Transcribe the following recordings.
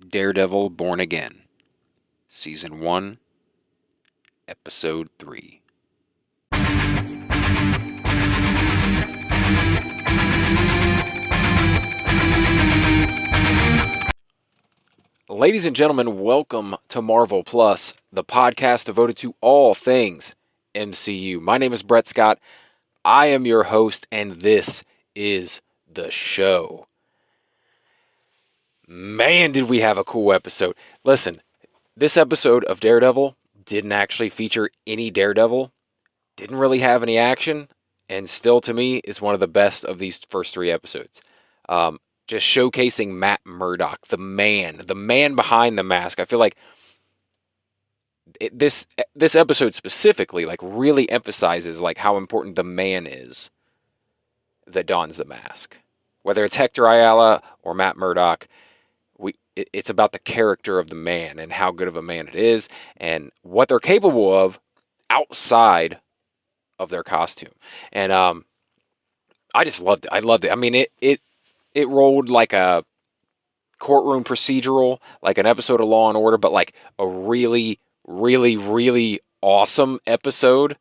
Daredevil Born Again, Season 1, Episode 3. Ladies and gentlemen, welcome to Marvel Plus, the podcast devoted to all things MCU. My name is Brett Scott. I am your host, and this is the show. Man, did we have a cool episode. Listen, this episode of Daredevil didn't actually feature any Daredevil, didn't really have any action, and still to me is one of the best of these first three episodes. Just showcasing Matt Murdock, the man behind the mask. I feel like this episode specifically really emphasizes how important the man is that dons the mask. Whether it's Hector Ayala or Matt Murdock, it's about the character of the man and how good of a man it is and what they're capable of outside of their costume. And I just loved it. I loved it. I mean, it rolled like a courtroom procedural, like an episode of Law and Order, but like a really, really, really awesome episode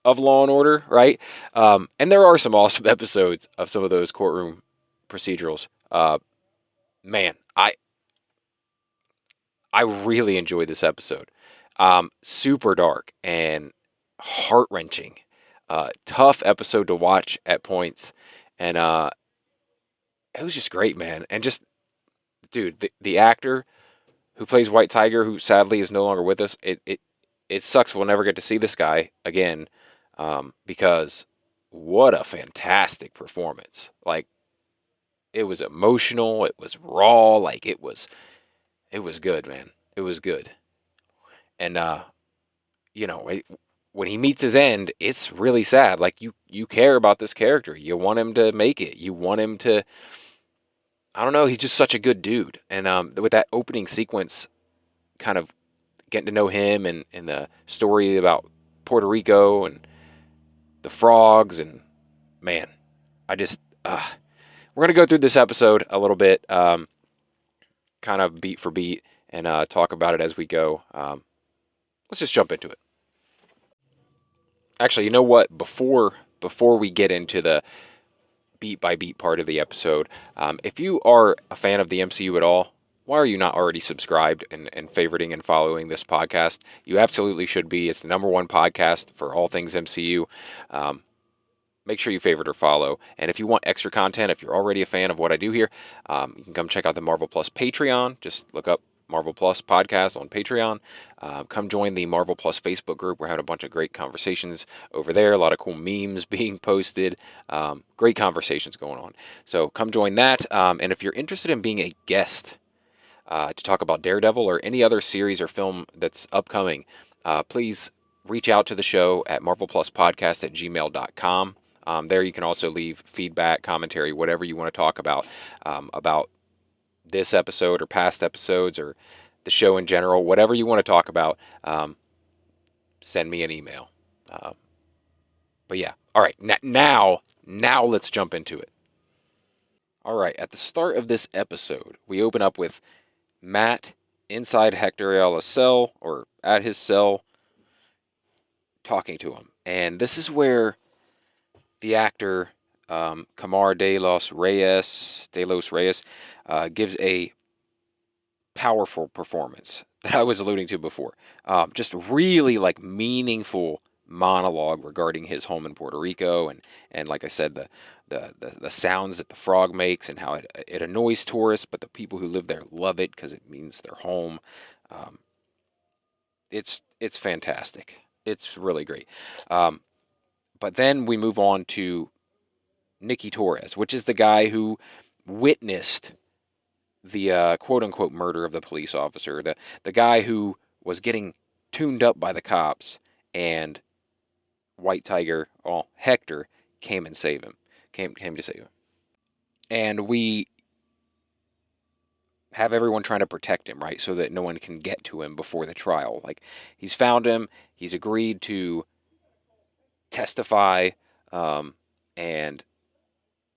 of Law and Order, right? And there are some awesome episodes of some of those courtroom procedurals. Man, I really enjoyed this episode. Super dark and heart-wrenching. Tough episode to watch at points. And it was just great, man. And just, dude, the actor who plays White Tiger, who sadly is no longer with us, it sucks we'll never get to see this guy again, because what a fantastic performance. Like, it was emotional, it was raw, it was good, man. It was good. And when he meets his end, it's really sad. Like, you care about this character. You want him to make it. You want him to, I don't know, he's just such a good dude. And with that opening sequence, kind of getting to know him and the story about Puerto Rico and the frogs, and man, I just, we're going to go through this episode a little bit, kind of beat for beat, and talk about it as we go. Let's just jump into it. Actually, you know what? Before we get into the beat by beat part of the episode, if you are a fan of the MCU at all, why are you not already subscribed and favoriting and following this podcast? You absolutely should be. It's the number one podcast for all things MCU. Make sure you favorite or follow. And if you want extra content, if you're already a fan of what I do here, you can come check out the Marvel Plus Patreon. Just look up Marvel Plus Podcast on Patreon. Come join the Marvel Plus Facebook group. We're having a bunch of great conversations over there. A lot of cool memes being posted. Great conversations going on. So come join that. And if you're interested in being a guest to talk about Daredevil or any other series or film that's upcoming, please reach out to the show at marvelpluspodcast@gmail.com. There you can also leave feedback, commentary, whatever you want to talk about this episode or past episodes or the show in general, whatever you want to talk about, send me an email. But yeah, all right, now let's jump into it. All right, at the start of this episode, we open up with Matt inside Hector Ayala's cell, or at his cell, talking to him. And this is where the actor, Camar de los Reyes, gives a powerful performance that I was alluding to before. Just really meaningful monologue regarding his home in Puerto Rico, and like I said, the sounds that the frog makes and how it annoys tourists, but the people who live there love it because it means their home. It's fantastic. It's really great. But then we move on to Nicky Torres, which is the guy who witnessed the quote-unquote murder of the police officer, the guy who was getting tuned up by the cops, and White Tiger, Hector, came to save him. And we have everyone trying to protect him, right, so that no one can get to him before the trial. Like, he's found him, he's agreed to testify, and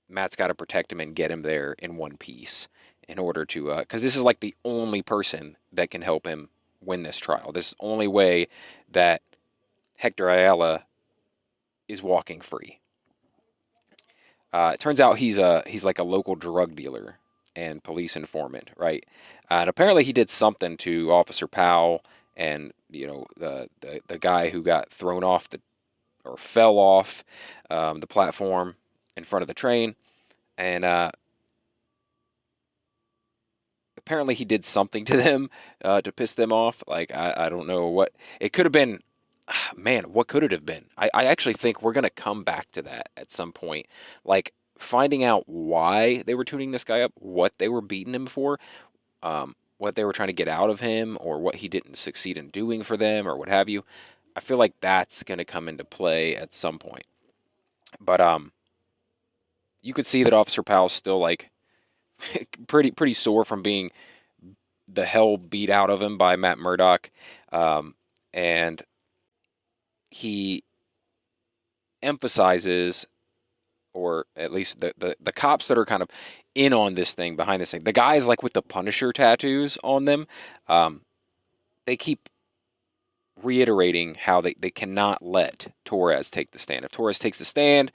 Matt's got to protect him and get him there in one piece. in order to, because this is like the only person that can help him win this trial. This is the only way that Hector Ayala is walking free. It turns out he's like a local drug dealer and police informant, right? And apparently he did something to Officer Powell and the guy who got thrown off or fell off the platform in front of the train, and apparently he did something to them to piss them off. Like I don't know what it could have been. Man, what could it have been? I actually think we're gonna come back to that at some point. Like finding out why they were tuning this guy up, what they were beating him for, what they were trying to get out of him, or what he didn't succeed in doing for them, or what have you. I feel like that's gonna come into play at some point. But you could see that Officer Powell's still like pretty sore from being the hell beat out of him by Matt Murdock, and he emphasizes, or at least the cops that are kind of in on this thing, behind this thing, the guys like with the Punisher tattoos on them, they keep reiterating how they cannot let Torres take the stand. If Torres takes the stand,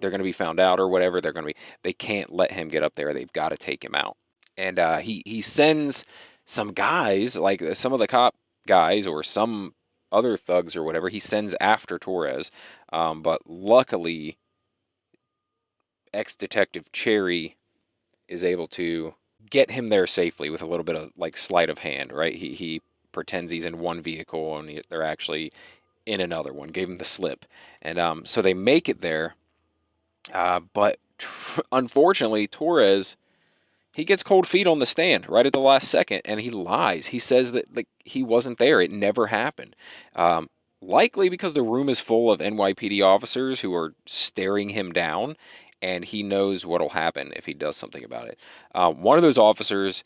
they're going to be found out or whatever. They can't let him get up there. They've got to take him out. And he sends some guys, like some of the cop guys or some other thugs or whatever, he sends after Torres. But luckily, ex-detective Cherry is able to get him there safely with a little bit of like sleight of hand, right? He pretends he's in one vehicle and they're actually in another one, gave him the slip. And so they make it there. But unfortunately, Torres, he gets cold feet on the stand right at the last second, and he lies. He says that like he wasn't there. It never happened. Likely because the room is full of NYPD officers who are staring him down, and he knows what'll happen if he does something about it. One of those officers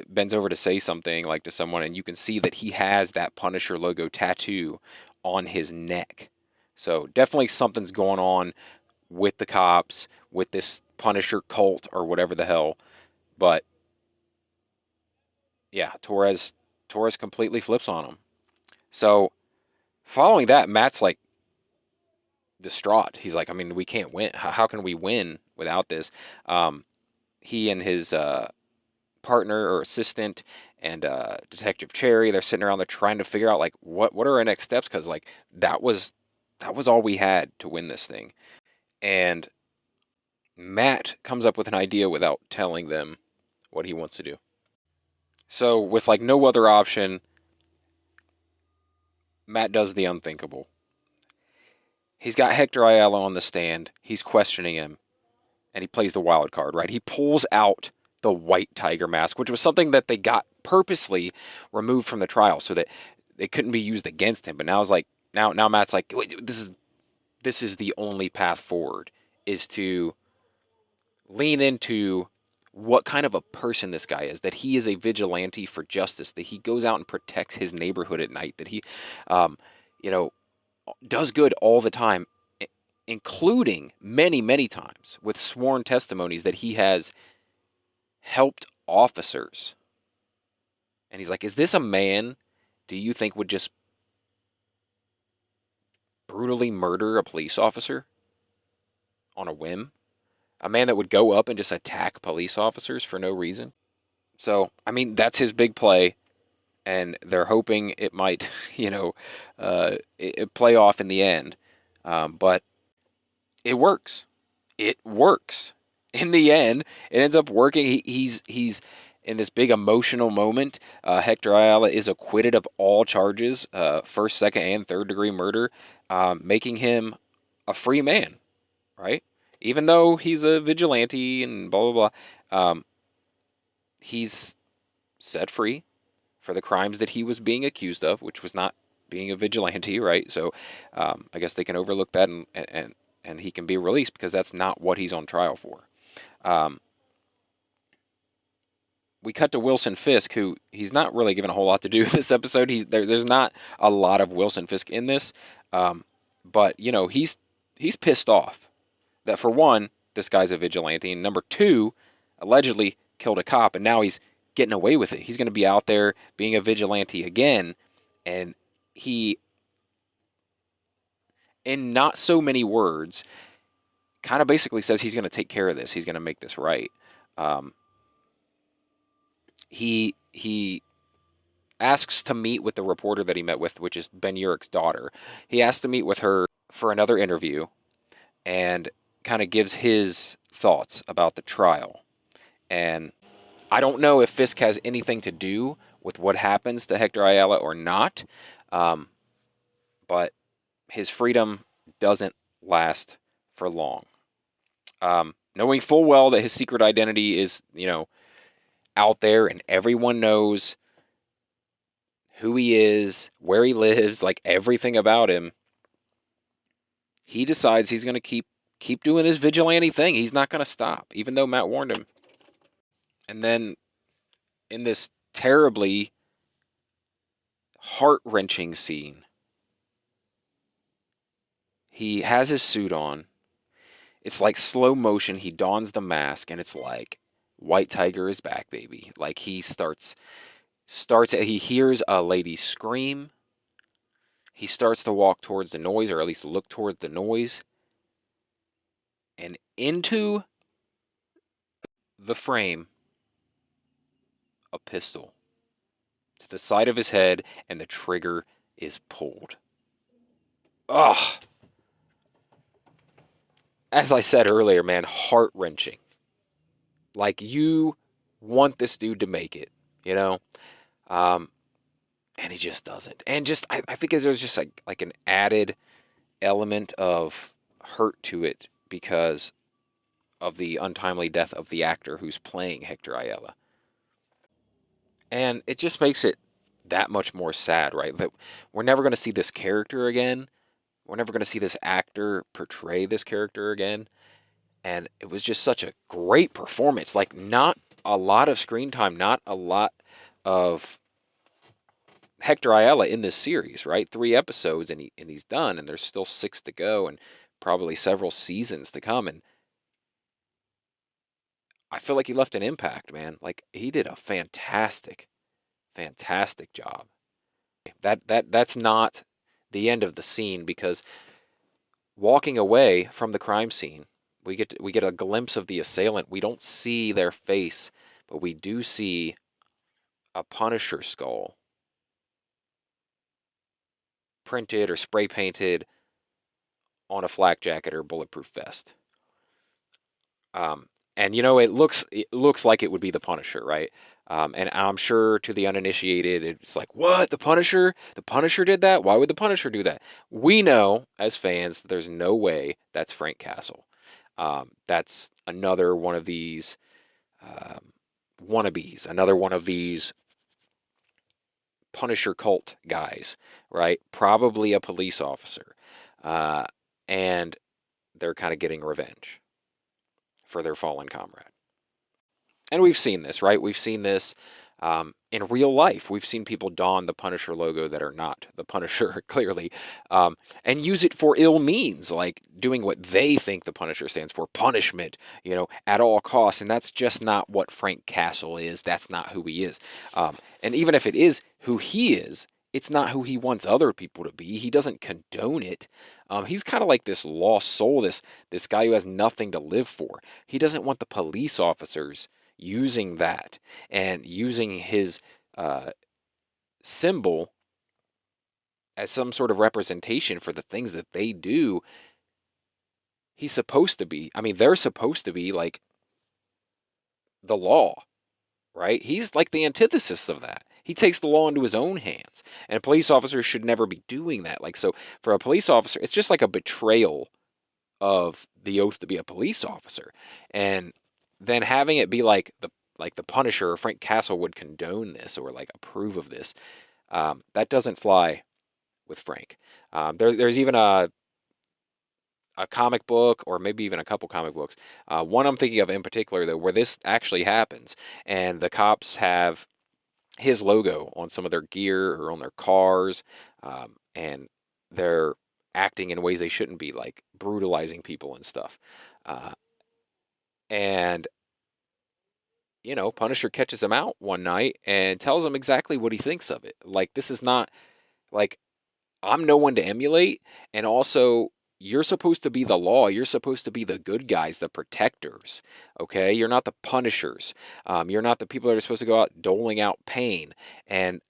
bends over to say something like to someone, and you can see that he has that Punisher logo tattoo on his neck. So definitely something's going on with the cops, with this Punisher cult or whatever the hell. But yeah, Torres completely flips on him. So following that, Matt's like distraught. He's like, I mean, we can't win. How can we win without this? He and his partner or assistant and Detective Cherry, they're sitting around there trying to figure out like what are our next steps, because like that was all we had to win this thing. And Matt comes up with an idea without telling them what he wants to do. So with like no other option, Matt does the unthinkable. He's got Hector Ayala on the stand. He's questioning him, and he plays the wild card, right? He pulls out the white tiger mask, which was something that they got purposely removed from the trial so that it couldn't be used against him. But now it's like now Matt's like, this is the only path forward, is to lean into what kind of a person this guy is, that he is a vigilante for justice, that he goes out and protects his neighborhood at night, that he does good all the time, including many times with sworn testimonies that he has helped officers. And he's like, is this a man do you think would just brutally murder a police officer on a whim? A man that would go up and just attack police officers for no reason? So, I mean, that's his big play, and they're hoping it might, play off in the end. But it works. It works. In the end, it ends up working. He's in this big emotional moment. Hector Ayala is acquitted of all charges, first, second, and third degree murder, making him a free man, right? Even though he's a vigilante and blah, blah, blah, he's set free for the crimes that he was being accused of, which was not being a vigilante, right? So I guess they can overlook that, and he can be released because that's not what he's on trial for. We cut to Wilson Fisk, who he's not really given a whole lot to do this episode. There's not a lot of Wilson Fisk in this, but he's pissed off that, for one, this guy's a vigilante, and number two, allegedly killed a cop, and now he's getting away with it. He's going to be out there being a vigilante again, and he, in not so many words, kind of basically says he's going to take care of this. He's going to make this right. Um, he asks to meet with the reporter that he met with, which is Ben Urich's daughter. He asks to meet with her for another interview and kind of gives his thoughts about the trial. And I don't know if Fisk has anything to do with what happens to Hector Ayala or not, um, but his freedom doesn't last for long. Knowing full well that his secret identity is, out there and everyone knows who he is, where he lives, like everything about him, he decides he's going to keep doing his vigilante thing. He's not going to stop, even though Matt warned him. And then in this terribly heart-wrenching scene, he has his suit on. It's like slow motion. He dons the mask, and it's like White Tiger is back, baby. Like he he hears a lady scream. He starts to walk towards the noise, or at least look towards the noise. And into the frame, a pistol to the side of his head, and the trigger is pulled. Ugh. As I said earlier, man, heart-wrenching. Like, you want this dude to make it, you know? Um, and he just doesn't. And just, I think there's just like an added element of hurt to it because of the untimely death of the actor who's playing Hector Ayala. And it just makes it that much more sad, right? That we're never going to see this character again. We're never going to see this actor portray this character again. And it was just such a great performance. Like, not a lot of screen time, not a lot of Hector Ayala in this series, right? 3 episodes and he's done, and there's still 6 to go, and probably several seasons to come. And I feel like he left an impact, man. Like, he did a fantastic, fantastic job. That's not the end of the scene, because walking away from the crime scene, we get a glimpse of the assailant. We don't see their face, but we do see a Punisher skull printed or spray painted on a flak jacket or bulletproof vest. Um, and it looks like it would be the Punisher, right? And I'm sure to the uninitiated, it's like, what? The Punisher? The Punisher did that? Why would the Punisher do that? We know as fans that there's no way that's Frank Castle. That's another one of these wannabes, another one of these Punisher cult guys, right? Probably a police officer. Uh, and they're kind of getting revenge for their fallen comrade. And we've seen this, right? We've seen this in real life. We've seen people don the Punisher logo that are not the Punisher, clearly, and use it for ill means, like doing what they think the Punisher stands for, punishment, at all costs. And that's just not what Frank Castle is. That's not who he is. And even if it is who he is, it's not who he wants other people to be. He doesn't condone it. He's kind of like this lost soul, this guy who has nothing to live for. He doesn't want the police officers using that and using his symbol as some sort of representation for the things that they do. He's supposed to be, I mean, they're supposed to be like the law, right? He's like the antithesis of that. He takes the law into his own hands, and police officers should never be doing that. Like, so for a police officer, it's just like a betrayal of the oath to be a police officer. And then having it be like the Punisher or Frank Castle would condone this or like approve of this, that doesn't fly with Frank. There's even a comic book, or maybe even a couple comic books. One I'm thinking of in particular, though, where this actually happens, and the cops have his logo on some of their gear or on their cars, and they're acting in ways they shouldn't be, like brutalizing people and stuff. And Punisher catches him out one night and tells him exactly what he thinks of it. Like, this is not like I'm no one to emulate, and also you're supposed to be the law. You're supposed to be the good guys, the protectors. Okay, you're not the punishers. You're not the people that are supposed to go out doling out pain. And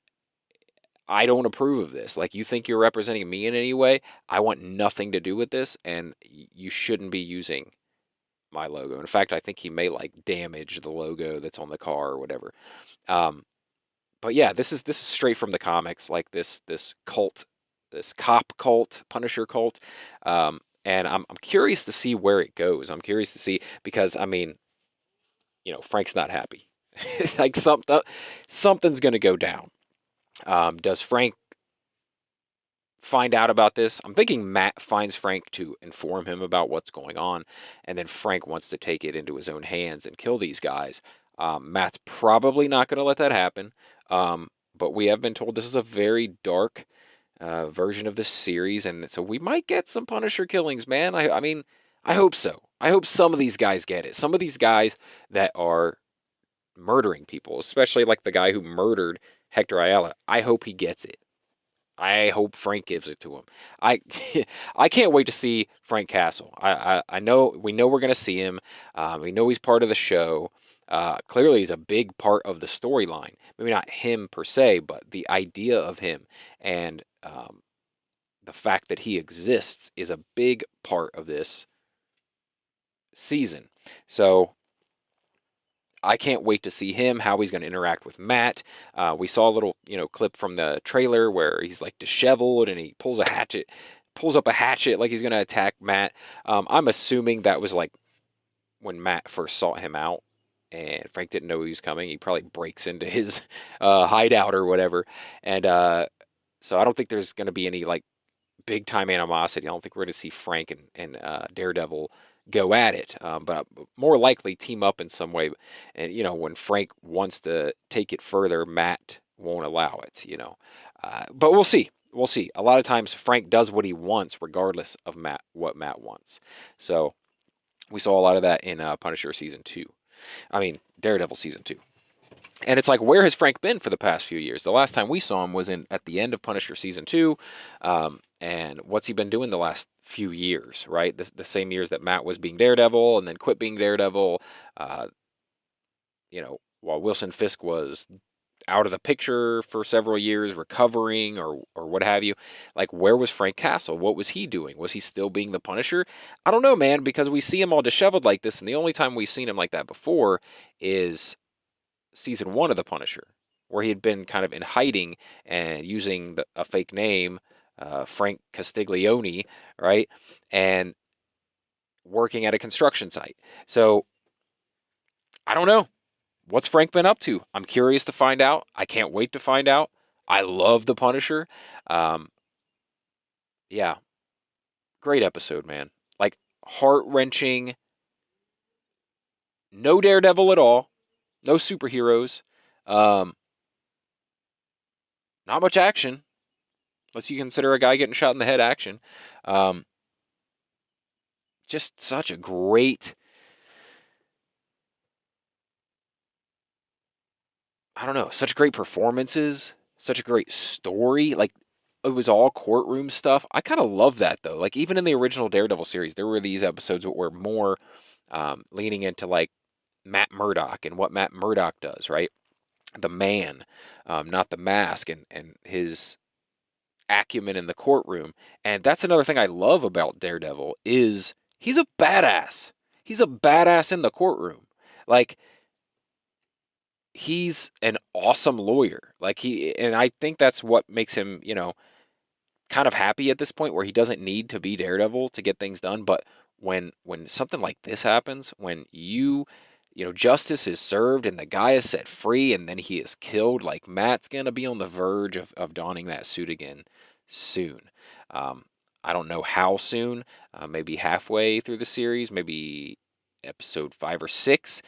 I don't approve of this. Like, you think you're representing me in any way? I want nothing to do with this, and you shouldn't be using my logo. In fact, I think he may like damage the logo that's on the car or whatever. Um, but yeah, this is straight from the comics, like this cult, this cop cult, Punisher cult, and I'm curious to see where it goes. I'm curious to see because I mean, Frank's not happy. Like something's gonna go down. Does Frank find out about this? I'm thinking Matt finds Frank to inform him about what's going on, and then Frank wants to take it into his own hands and kill these guys. Matt's probably not going to let that happen, but we have been told this is a very dark version of this series, and so we might get some Punisher killings, man. I mean, I hope so. I hope some of these guys get it. Some of these guys that are murdering people, especially like the guy who murdered Hector Ayala, I hope he gets it. I hope Frank gives it to him. I I can't wait to see Frank Castle. I know we know we're gonna see him. We know he's part of the show. Clearly, he's a big part of the storyline. Maybe not him per se, but the idea of him and the fact that he exists is a big part of this season. So I can't wait to see him, how he's going to interact with Matt. We saw a little, clip from the trailer where he's like disheveled and he pulls up a hatchet like he's going to attack Matt. I'm assuming that was like when Matt first sought him out and Frank didn't know he was coming. He probably breaks into his hideout or whatever. And so I don't think there's going to be any like big time animosity. I don't think we're going to see Frank and Daredevil go at it, but more likely team up in some way. And when Frank wants to take it further, Matt won't allow it. But we'll see. We'll see. A lot of times Frank does what he wants, regardless of what Matt wants. So we saw a lot of that in Punisher season 2. I mean, Daredevil season 2. And it's like, where has Frank been for the past few years? The last time we saw him was at the end of Punisher season 2. And what's he been doing the last few years, right? The same years that Matt was being Daredevil and then quit being Daredevil. While Wilson Fisk was out of the picture for several years, recovering or what have you. Like, where was Frank Castle? What was he doing? Was he still being the Punisher? I don't know, man, because we see him all disheveled like this, and the only time we've seen him like that before is season 1 of The Punisher, where he had been kind of in hiding and using a fake name, Frank Castiglione, right? And working at a construction site. So I don't know. What's Frank been up to? I'm curious to find out. I can't wait to find out. I love The Punisher. Um, yeah, great episode, man. Like, heart-wrenching. No Daredevil at all. No superheroes. Um, Not much action. Unless you consider a guy getting shot in the head action. Um, just such a great, I don't know, such great performances, such a great story. Like, it was all courtroom stuff. I kind of love that, though. Like, even in the original Daredevil series, there were these episodes that were more leaning into, like, Matt Murdock and what Matt Murdock does, right? The man, not the mask, and his acumen in the courtroom. And that's another thing I love about Daredevil is he's a badass. He's a badass in the courtroom. Like, he's an awesome lawyer. And I think that's what makes him, kind of happy at this point where he doesn't need to be Daredevil to get things done. But when something like this happens, when justice is served and the guy is set free and then he is killed, like, Matt's gonna be on the verge of donning that suit again soon. I don't know how soon. Maybe halfway through the series, maybe episode 5 or 6.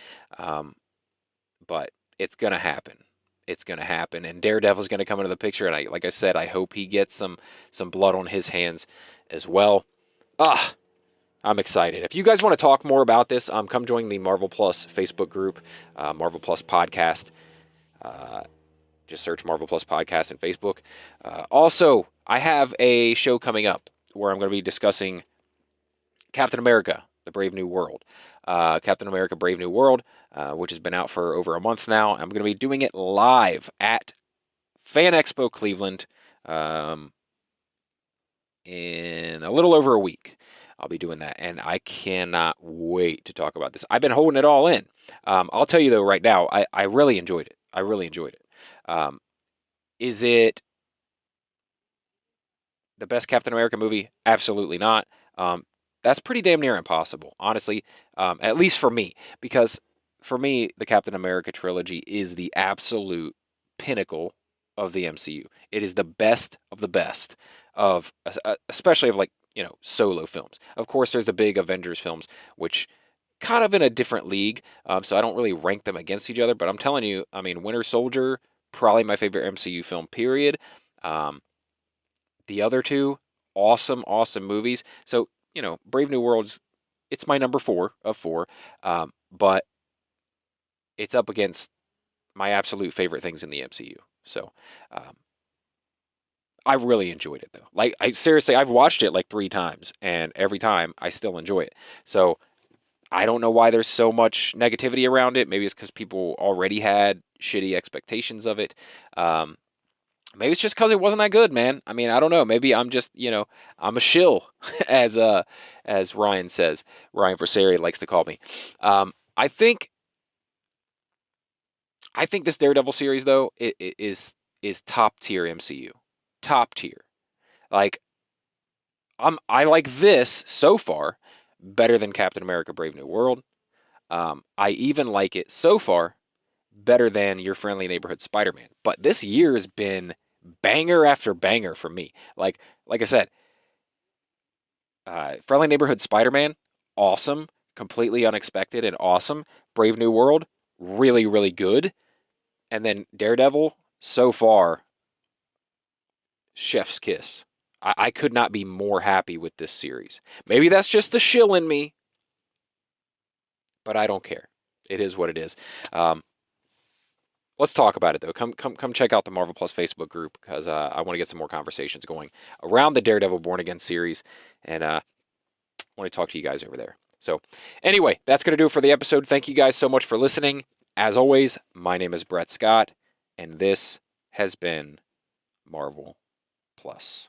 But it's gonna happen. It's gonna happen, and Daredevil's gonna come into the picture. And like I said, I hope he gets some blood on his hands as well. Ah, I'm excited. If you guys want to talk more about this, come join the Marvel Plus Facebook group, Marvel Plus Podcast. Just search Marvel Plus Podcast in Facebook. Also, I have a show coming up where I'm going to be discussing Captain America, The Brave New World. Captain America, Brave New World, which has been out for over a month now. I'm going to be doing it live at Fan Expo Cleveland in a little over a week. I'll be doing that, and I cannot wait to talk about this. I've been holding it all in. I'll tell you, though, right now, I really enjoyed it. I really enjoyed it. Is it the best Captain America movie? Absolutely not. That's pretty damn near impossible, honestly, at least for me, because for me, the Captain America trilogy is the absolute pinnacle of the MCU. It is the best of the best of, especially of like, solo films. Of course, there's the big Avengers films, which kind of in a different league, so I don't really rank them against each other, but I'm telling you, I mean, Winter Soldier, probably my favorite MCU film, period. The other two, awesome, awesome movies. So, Brave New World's, it's my number 4 of 4, but it's up against my absolute favorite things in the MCU. So, I really enjoyed it, though. Like, I've watched it like 3 times, and every time I still enjoy it. So, I don't know why there's so much negativity around it. Maybe it's because people already had shitty expectations of it. Maybe it's just because it wasn't that good, man. I mean, I don't know. Maybe I'm just, I'm a shill, as Ryan says. Ryan Versari likes to call me. I think this Daredevil series, though, is top tier MCU, top tier. Like, I like this so far better than Captain America: Brave New World. I even like it so far better than Your Friendly Neighborhood Spider-Man. But this year has been banger after banger for me. Like I said, Friendly Neighborhood Spider-Man, awesome, completely unexpected and awesome. Brave New World, really, really good. And then Daredevil, so far, chef's kiss. I could not be more happy with this series. Maybe that's just the shill in me, but I don't care. It is what it is. Let's talk about it, though. Come check out the Marvel Plus Facebook group, because I want to get some more conversations going around the Daredevil Born Again series, and I want to talk to you guys over there. So anyway, that's going to do it for the episode. Thank you guys so much for listening. As always, my name is Brett Scott, and this has been Marvel Plus.